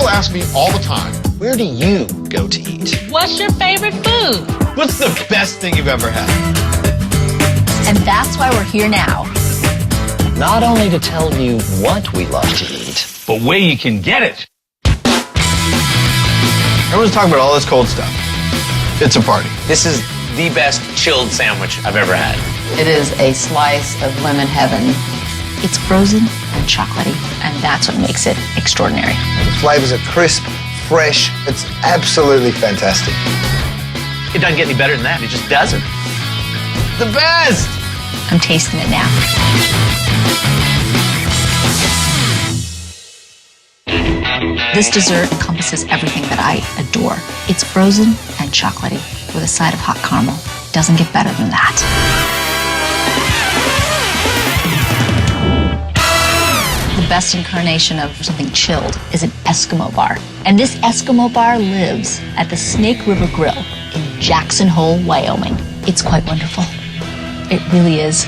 People ask me all the time, where do you go to eat? What's your favorite food? What's the best thing you've ever had? And that's why we're here now. Not only to tell you what we love to eat, but where you can get it. Everyone's talking about all this cold stuff. It's a party. This is the best chilled sandwich I've ever had. It is a slice of lemon heaven. It's frozen and chocolatey, and that's what makes it extraordinary. The flavors are crisp, fresh. It's absolutely fantastic. It doesn't get any better than that. It just doesn't. The best! I'm tasting it now. This dessert encompasses everything that I adore. It's frozen and chocolatey with a side of hot caramel. Doesn't get better than that. The best incarnation of something chilled is an Eskimo bar. And this Eskimo bar lives at the Snake River Grill in Jackson Hole, Wyoming. It's quite wonderful. It really is.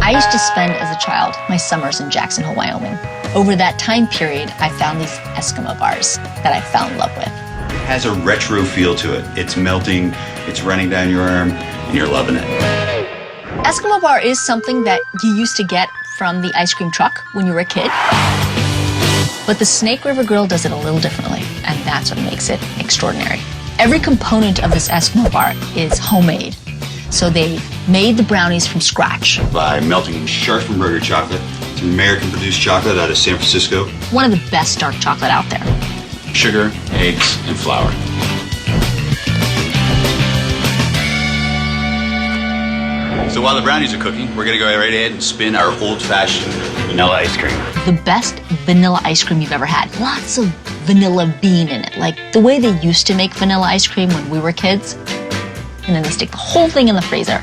I used to spend, as a child, my summers in Jackson Hole, Wyoming. Over that time period, I found these Eskimo bars that I fell in love with. It has a retro feel to it. It's melting, it's running down your arm, and you're loving it. Eskimo bar is something that you used to get from the ice cream truck when you were a kid. But the Snake River Grill does it a little differently, and that's what makes it extraordinary. Every component of this Eskimo bar is homemade. So they made the brownies from scratch. By melting Scharfenberger chocolate. It's an American-produced chocolate out of San Francisco. One of the best dark chocolate out there. Sugar, eggs, and flour. So while the brownies are cooking, we're going to go right ahead and spin our old-fashioned vanilla ice cream. The best vanilla ice cream you've ever had. Lots of vanilla bean in it, like the way they used to make vanilla ice cream when we were kids. And then they stick the whole thing in the freezer.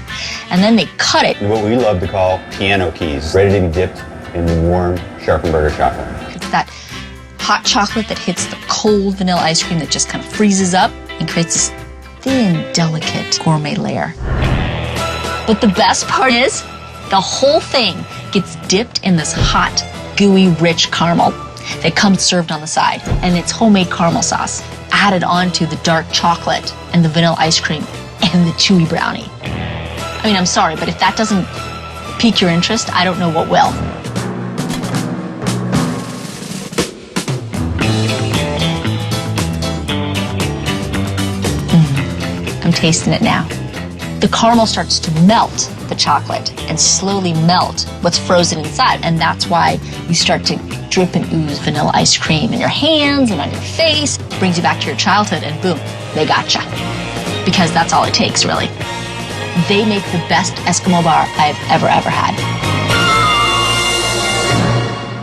And then they cut it. What we love to call piano keys, ready to be dipped in warm Scharfenberger chocolate. It's that hot chocolate that hits the cold vanilla ice cream that just kind of freezes up and creates this thin, delicate gourmet layer. But the best part is, the whole thing gets dipped in this hot, gooey, rich caramel that comes served on the side. And it's homemade caramel sauce added onto the dark chocolate and the vanilla ice cream and the chewy brownie. I mean, I'm sorry, but if that doesn't pique your interest, I don't know what will. I'm tasting it now. The caramel starts to melt the chocolate and slowly melt what's frozen inside. And that's why you start to drip and ooze vanilla ice cream in your hands and on your face. It brings you back to your childhood and boom, they gotcha. Because that's all it takes, really. They make the best Eskimo bar I've ever had.